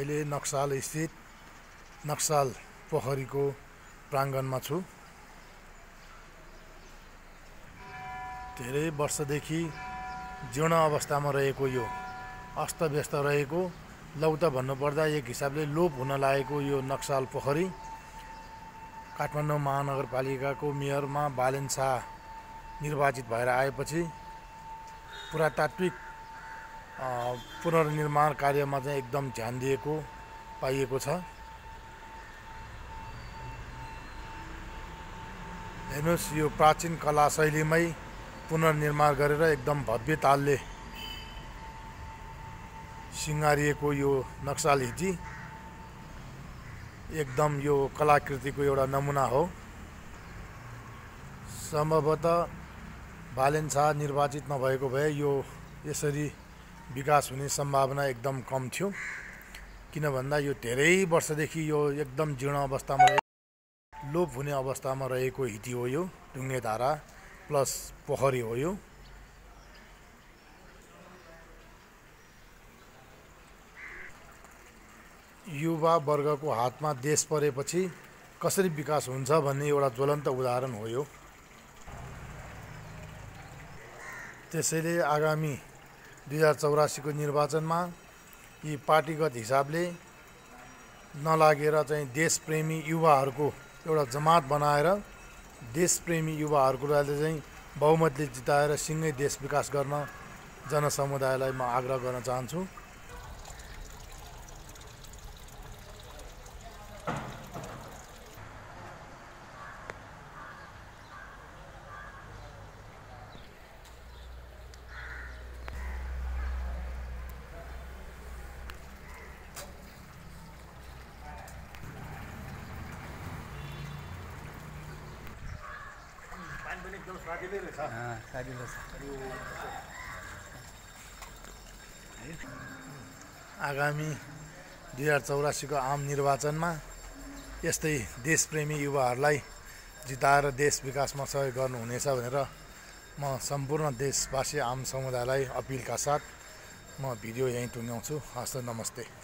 अहिले नक्साल स्थित नक्साल पोखरीको प्राङ्गणमा छु। धेरै वर्षदेखि जीर्ण अवस्थामा रहेको यो अस्तव्यस्त रहेको लौत भन्नुपर्दा एक हिसाबले लोप हुन लागेको यो नक्साल पोखरी काठमाडौँ महानगरपालिकाको मेयरमा बालेन शाह निर्वाचित भएर आएपछि पुरातात्विक पुनर्निर्माण कार्यमा चाहिँ एकदम ध्यान दिएको पाइएको छ। हेर्नुहोस्, यो प्राचीन कला शैलीमै पुनर्निर्माण गरेर एकदम भव्य तालले सिँगारिएको यो नक्साल हिटी एकदम यो कलाकृतिको एउटा नमुना हो। सम्भवतः बालेन शाह निर्वाचित नभएको भए यो यसरी विकास हुने सम्भावना एकदम कम थियो। किन भन्दा यो धेरै वर्षदेखि यो एकदम जीर्ण अवस्थामा लोप हुने अवस्थामा रहेको हिटी हो। यो ढुङ्गेधारा प्लस पोखरी हो। यो युवा वर्गको हातमा देश परेपछि कसरी विकास हुन्छ भन्ने एउटा ज्वलन्त उदाहरण हो यो। त्यसैले आगामी 2084 को निर्वाचनमा यी पार्टीगत हिसाबले नलागेर चाहिँ देशप्रेमी युवाहरूको एउटा जमात बनाएर देशप्रेमी युवाहरूलाई चाहिँ बहुमतले जिताएर सँगै देश विकास गर्न जनसमुदायलाई म आग्रह गर्न चाहन्छु। आगामी 2084 को आम निर्वाचनमा यस्तै देशप्रेमी युवाहरूलाई जिताएर देश विकासमा सहयोग गर्नुहुनेछ भनेर म सम्पूर्ण देशवासी आम समुदायलाई अपिलका साथ म भिडियो यहीँ टुङ्ग्याउँछु। हस्त, नमस्ते।